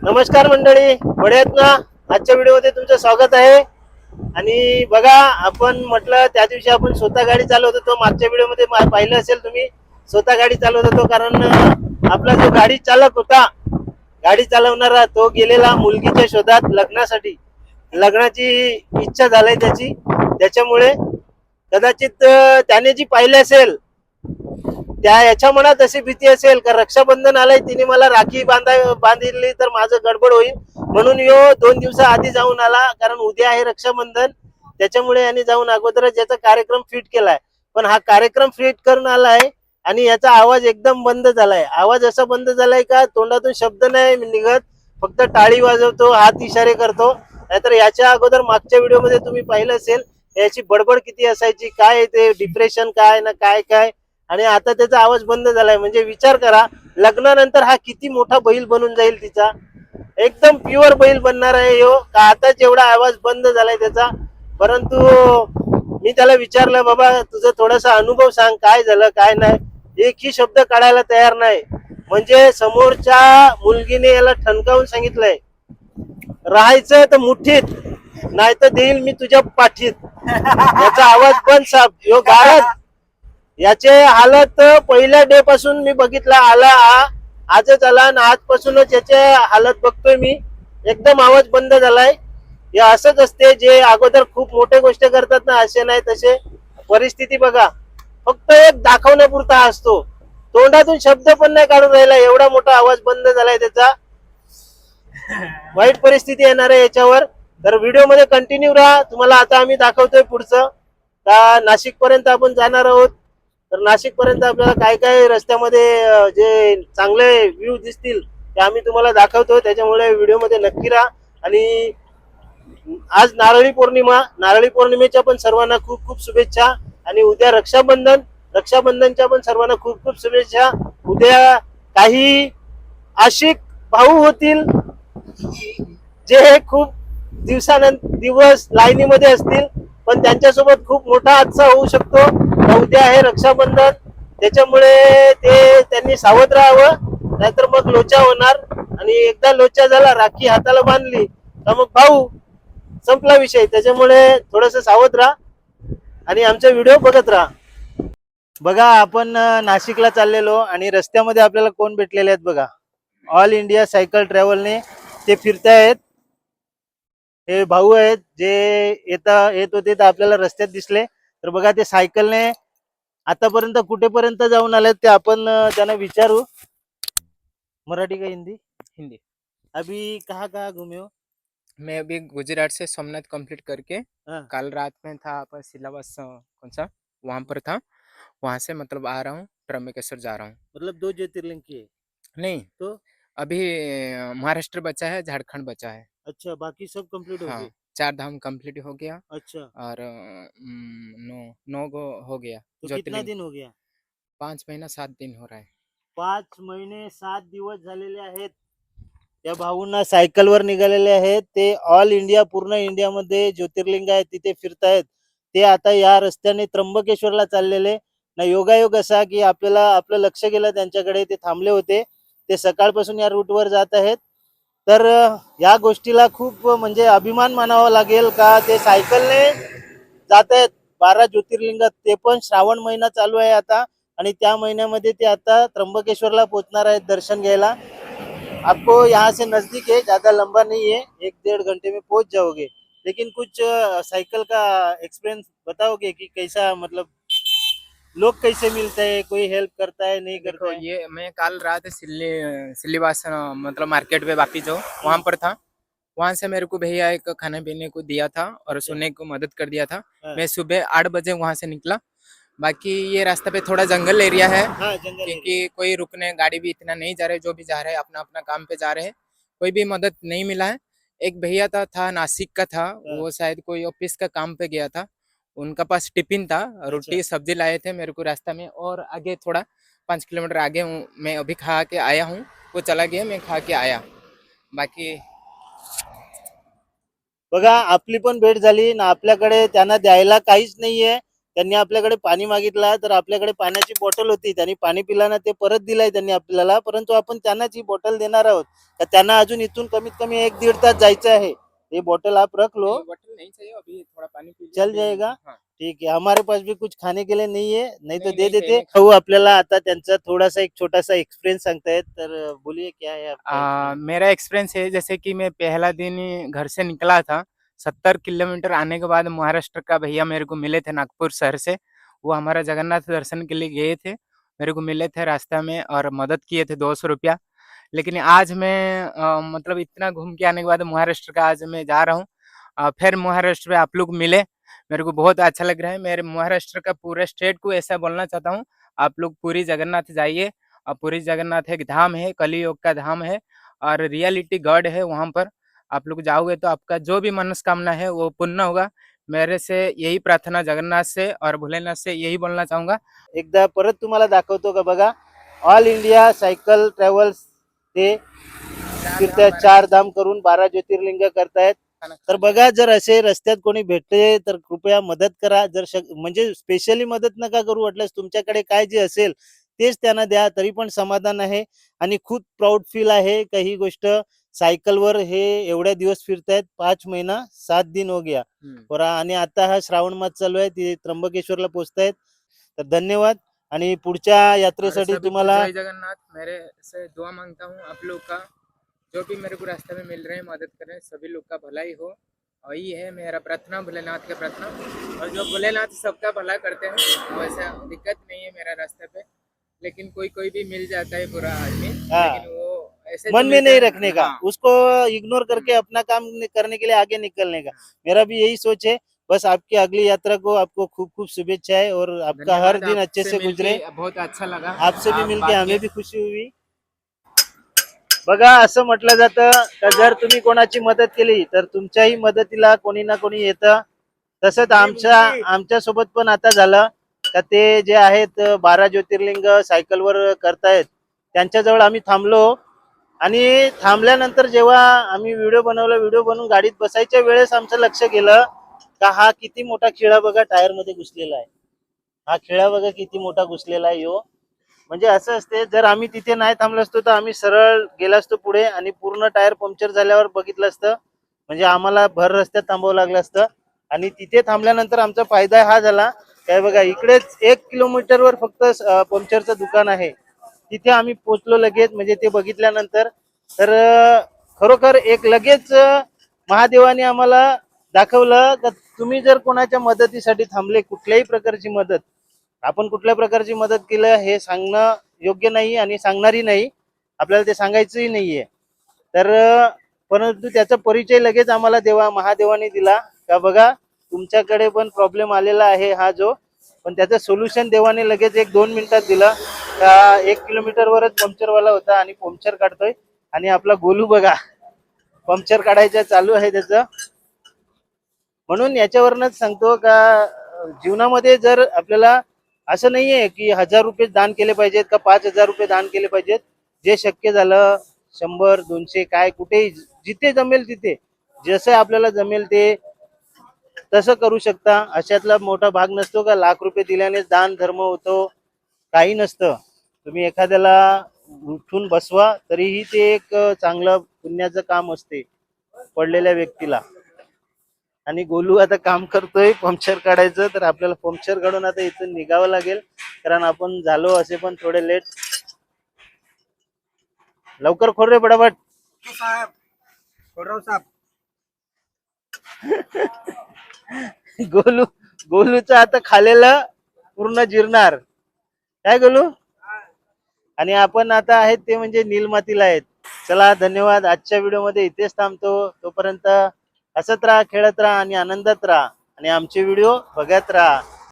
नमस्कार मंडळी, बरे आहेत ना? आजच्या व्हिडिओमध्ये तुमचं स्वागत आहे. आणि बघा, आपण म्हटलं त्या दिवशी आपण स्वतः गाडी चालवत होतो. मागच्या व्हिडिओमध्ये पाहिलं असेल तुम्ही, स्वतः गाडी चालवत होतो. कारण आपला जो गाडी चालक होता, गाडी चालवणारा, तो गेलेला मुलगीच्या शोधात लग्नासाठी. लग्नाची इच्छा झाली त्याची, त्याच्यामुळे कदाचित त्याने जी पाहिली असेल, त्या याच्या मनात अशी भीती असेल का रक्षाबंधन आलंय, तिने मला राखी बांधिली तर माझं गडबड होईल, म्हणून यो 2 दिवसा आधी जाऊन आला. कारण उद्या आहे रक्षाबंधन, त्याच्यामुळे यांनी जाऊन अगोदरच याचा कार्यक्रम फिट केलाय. पण हा कार्यक्रम फिट करून आलाय आणि याचा आवाज एकदम बंद झालाय. आवाज असा बंद झालाय का तोंडातून शब्द नाही निघत, फक्त टाळी वाजवतो, हात इशारे करतो. नाहीतर याच्या अगोदर मागच्या व्हिडिओमध्ये तुम्ही पाहिलं असेल, याची बडबड किती असायची, काय ते डिप्रेशन काय ना काय काय. आणि आता त्याचा आवाज बंद झालाय. म्हणजे विचार करा, लग्नानंतर हा किती मोठा बैल बनून जाईल तिचा. एकदम प्युअर बैल बनणार आहे यो, का आताच एवढा आवाज बंद झालाय त्याचा. परंतु मी त्याला विचारलं, बाबा तुझं थोडासा अनुभव सांग, काय झालं काय नाही. एकही शब्द काढायला तयार नाही. म्हणजे समोरच्या मुलगीने याला ठणकावून सांगितलंय, राहायचं तर मुठीत, नाही तर देईल मी तुझ्या पाठीत. याचा आवाज बंद साहेब, यो गारद. याचे हालत पहिल्या डे पासून मी बघितला, आला आजच आला आणि आजपासूनच याचे हालत बघतोय मी. एकदम आवाज बंद झालाय. हे असंच असते, जे अगोदर खूप मोठे गोष्ट करतात ना, असे नाही तसे. परिस्थिती बघा, फक्त एक दाखवण्यापुरता असतो. तोंडातून शब्द पण नाही काढून राहिला, एवढा मोठा आवाज बंद झालाय त्याचा. वाईट परिस्थिती येणार आहे याच्यावर. तर व्हिडिओ मध्ये कंटिन्यू राहा. तुम्हाला आता आम्ही दाखवतोय पुढचं, का नाशिक पर्यंत आपण जाणार आहोत. तर नाशिक पर्यंत आपल्याला काय काय रस्त्यामध्ये जे चांगले व्ह्यू दिसतील ते आम्ही तुम्हाला दाखवतो. त्याच्यामुळे व्हिडिओ मध्ये नक्की राहा. आणि आज नारळी पौर्णिमा, नारळी पौर्णिमेच्या पण सर्वांना खूप खूप शुभेच्छा. आणि उद्या रक्षाबंधन, रक्षाबंधनच्या पण सर्वांना खूप खूप शुभेच्छा. उद्या काही आशिक भाऊ होतील, जे खूप दिवस लाईनीमध्ये असतील, पण त्यांच्यासोबत खूप मोठा हादसा होऊ शकतो. उद्या आहे रक्षाबंधन, त्याच्यामुळे ते त्यांनी सावध राहावं, नाहीतर मग लोचा होणार. आणि एकदा लोचा झाला, राखी हाताला बांधली, तर मग भाऊ संपला विषय. त्याच्यामुळे थोडस सावध राहा आणि आमचा व्हिडिओ बघत राहा. बघा, आपण नाशिकला चाललेलो आणि रस्त्यामध्ये आपल्याला कोण भेटलेले आहेत बघा. ऑल इंडिया सायकल ट्रॅव्हलने ते फिरतायत. हे भाऊ आहेत, जे येत होते तर आपल्याला रस्त्यात दिसले. तर बघा, ते सायकलने आतापर्यंत कुठेपर्यंत जाऊन आलेत ते आपण त्यांना विचारू. मराठी का हिंदी? हिंदी। अभी कहाँ कहाँ घूमे हो? मैं अभी गुजरात से सोमनाथ कंप्लीट करके हाँ, कल रात में था पर सिलेबस कौन सा वहाँ पर था। वहाँ से मतलब आ रहा हूँ, त्र्यंबकेश्वर जा रहा हूँ। मतलब 2 ज्योतिर्लिंग की है नहीं, तो? अभी महाराष्ट्र बचा है, झारखंड बचा है। अच्छा, बाकी सब कंप्लीट हो हाँ, गए? 4 धाम कंप्लीट हो गया अच्छा, और 9 गो हो गया तो कितना ज्योतिर्लिंग। दिन हो गया? 5 महीना 7 दिन हो रहा है। 5 महिने 7 दिवस झालेले आहेत. त्या भाऊंना सायकलवर निघालेले आहेत. ते ऑल इंडिया, पूर्ण इंडियामध्ये ज्योतिर्लिंग आहे तिथे फिरतायत. ते आता या रस्त्याने त्र्यंबकेश्वरला चाललेले ना. योगायोग असा की आपल्याला आपलं लक्ष गेलं त्यांच्याकडे, ते थांबले होते. ते सकाळपासून या रूटवर जात आहेत. तर या गोष्टीला खूप म्हणजे अभिमान मानावा लागेल, का ते सायकलने जात आहेत 12 ज्योतिर्लिंगात. ते पण श्रावण महिना चालू आहे आता, आणि त्या महिन्यामध्ये ते आता त्र्यंबकेश्वरला पोहोचणार आहेत दर्शन घ्यायला. आपको यहाँ से नजदीक है, ज्यादा लंबा नहीं है, 1-1.5 घंटे में पहुंच जाओगे. लेकिन कुछ साइकिल का एक्सपीरियंस बताओगे कि कैसा, मतलब लोग कैसे मिलते हैं, कोई हेल्प करता है नहीं करता देखो, है? ये मैं कल रात सिल्लीवास मतलब मार्केट पे बाकी जो वहाँ पर था। वहां से मेरे को भैया एक खाने पीने को दिया था और अच्छा, सोने को मदद कर दिया था। हाँ मैं सुबह 8 बजे वहां से निकला। बाकी ये रास्ते पे थोड़ा जंगल एरिया है, हाँ, जंगल एरिया। क्योंकि कोई रुकने गाड़ी भी इतना नहीं जा रहे, जो भी जा रहे हैं अपना अपना काम पे जा रहे हैं। कोई भी मदद नहीं मिला है। एक भैया था नासिक का था, हाँ, वो शायद कोई ऑफिस का काम पे गया था। उनका पास टिफिन था, अच्छा, रोटी सब्जी लाए थे मेरे को रास्ता में। और आगे थोड़ा 5 किलोमीटर आगे हूँ मैं, अभी खा के आया हूँ। वो चला गया, मैं खा के आया। बाकी बघा, आपली पण भेट झाली ना. आपल्याकडे त्यांना द्यायला काहीच नाहीये. त्यांनी आपल्याकडे पाणी मागितला तर आपल्याकडे पाण्याची बॉटल होती, त्यांनी पाणी पिल्यानं ते परत दिलाय त्यांनी आपल्याला, परंतु आपण त्यांनाच ही बॉटल देणार आहोत. तर त्यांना अजून इथून कमीत कमी 1-1.5 तास जायचं आहे. ये बॉटल आप रख लो, बॉटल नहीं चाहिए, अभी थोड़ा पानी पी लिया, चल अभी जाएगा. हाँ. ठीक आहे, हमारे पास भी कुछ खाने के लिए नहीं है, नहीं तो नहीं, दे नहीं देते. चाहिए. भाऊ आपल्याला आता त्यांचा थोडासा एक छोटासा एक्सपिरियंस सांगतायत, तर बोलिए क्या है आपका experience? मेरा एक्सपीरियंस है जैसे कि मैं पहला दिन ही घर से निकला था, 70 किलोमीटर आने के बाद महाराष्ट्र का भैया मेरे को मिले थे नागपुर शहर से। वो हमारा जगन्नाथ दर्शन के लिए गए थे, मेरे को मिले थे रास्ते में और मदद किए थे 200 रुपया। लेकिन आज मैं मतलब इतना घूम के आने के बाद महाराष्ट्र का आज मैं जा रहा हूँ। फिर महाराष्ट्र में आप लोग मिले, मेरे को बहुत अच्छा लग रहा है। मेरे महाराष्ट्र का पूरे स्टेट को ऐसा बोलना चाहता हूँ, आप लोग पूरी जगन्नाथ जाइए। पुरी जगन्नाथ एक धाम है, कलियुग का धाम है और रियलिटी गॉड है वहाँ पर। आप लोग जाओगे तो आपका जो भी मनस्कामना है वो पूर्ण होगा। मेरे से यही प्रार्थना जगन्नाथ से और भोलेनाथ से यही बोलना चाहूँगा। एकदा परत तुम्हाला दाखवतो का बघा, ऑल इंडिया सायकल ट्रॅव्हल्स ते फिरतायत, 4 धाम करून 12 ज्योतिर्लिंग करतायत. तर बघा, जर असे रस्त्यात कोणी भेटले तर कृपया मदत करा. जर म्हणजे स्पेशली मदत नका करू, वाटल्यास तुमच्याकडे काय जे असेल तेच त्यांना द्या, तरी पण समाधान आहे. आणि खूप प्राऊड फील आहे का ही गोष्ट. सायकलवर हे एवढ्या दिवस फिरतायत, 5 महिना 7 दिन हो गया. आणि आता हा श्रावण मास चालू आहे, ते त्र्यंबकेश्वरला पोहोचतायत. तर धन्यवाद. आणि पुढच्या यात्रेसाठी तुम्हाला जय जगन्नाथ। मेरे से दुआ मांगता हूँ आप लोग का, जो भी मेरे को रास्ते में मिल रहे हैं मदद करें, सभी लोग का भलाई हो। और ये है मेरा प्रार्थना, भोलेनाथ का प्रार्थना। और जो भोलेनाथ सबका भला करते हैं, वैसा दिक्कत नहीं है मेरा रास्ते पे। लेकिन कोई कोई भी मिल जाता है बुरा आदमी, हाँ। लेकिन वो ऐसे मन जो में मिलते नहीं हैं, रखने का, हाँ, उसको इग्नोर करके अपना काम करने के लिए आगे निकलने का. मेरा भी यही सोच है. बस आपकी अगली यात्रा को आपको खूप खूप शुभेच्छाएं और आपका हर धन्यवाद। दिन अच्छे आपसे से मिलके गुजरे. बहुत अच्छा लगा। आपसे भी आप मिलके बाद हमें में भी खुशी हुई. बघा, असं म्हटलं जातं का जर तुम्ही कोणाची मदत केली तर तुमच्याही मदतीला कोणी ना कोणी येतं. तसंच आमच्या सोबत पण आता झालं का ते जे आहेत 12 ज्योतिर्लिंग सायकलवर करतायत, त्यांच्याजवळ आम्ही थांबलो. आणि थांबल्यानंतर जेव्हा आम्ही व्हिडिओ बनवला, व्हिडिओ बनवून गाडीत बसायच्या वेळेस आमचं लक्ष गेलं का हा किती मोठा खिळा बघा टायर मध्ये घुसलेला आहे. हा खिळा बघा किती मोठा घुसलेला आहे यो. म्हणजे असं असते, जर आम्ही तिथे नाही थांबलो असतो तर आम्ही सरळ गेलो असतो पुढे आणि पूर्ण टायर पंक्चर झाल्यावर बघितलं असतं. म्हणजे आम्हाला भर रस्त्यात थांबावं लागलं असतं. आणि तिथे थांबल्यानंतर आमचा फायदा हा झाला काय बघा, इकडेच 1 किलोमीटरवर फक्त पंक्चरचं दुकान आहे. तिथे आम्ही पोहोचलो लगेच, म्हणजे ते बघितल्यानंतर. तर खरोखर एक लगेच महादेवाने आम्हाला दाखवलं का तुम्ही जर कोणाच्या मदतीसाठी थांबले, कुठल्याही प्रकारची मदत, आपण कुठल्या प्रकारची मदत केलं हे सांगणं योग्य नाही आणि सांगणारही नाही, आपल्याला ते सांगायचंही नाहीये. तर परंतु त्याचा परिचय लगेच आम्हाला महादेवाने दिला का बघा तुमच्याकडे पण प्रॉब्लेम आलेला आहे हा जो, पण त्याचं सोल्युशन देवाने लगेच 1-2 मिनिटात दिलं. का 1 किलोमीटरवरच पंक्चरवाला होता आणि पंक्चर काढतोय. आणि आपला गोलू बघा पंक्चर काढायचं चालू आहे त्याचं. म्हणून याच्यावरनच सांगतो का जीवनामध्ये जर आपल्याला असं नाहीये की 1000 रुपये दान केले पाहिजेत का 5000 रुपये दान केले पाहिजेत. जे शक्य झालं 100-200 काय कुठेही जिथे जमेल तिथे, जसं आपल्याला जमेल ते तसं करू शकता. अशातला मोठा भाग नसतो का लाख रुपये दिल्याने दान धर्म होतो, काही नसतं. तुम्ही एखाद्याला उठून बसवा तरीही ते एक चांगलं पुण्याचं काम असते पडलेल्या व्यक्तीला. आणि गोलू आता काम करतोय पंक्चर काढायचं, तर आपल्याला पंक्चर काढून आता इथून निघावं लागेल, कारण आपण झालो असे पण थोडे लेट. लवकर खोल रे पटापट. गोलू गोलूचं आता खालेलं पूर्ण जिरणार काय गोलू. आणि आपण आता आहेत ते म्हणजे नीलमातीला आहेत. चला धन्यवाद. आजच्या व्हिडिओ मध्ये इथेच थांबतो. तोपर्यंत हसत राहा, खेळत राहा आणि आनंदात राहा आणि आमचे व्हिडिओ बघत राहा.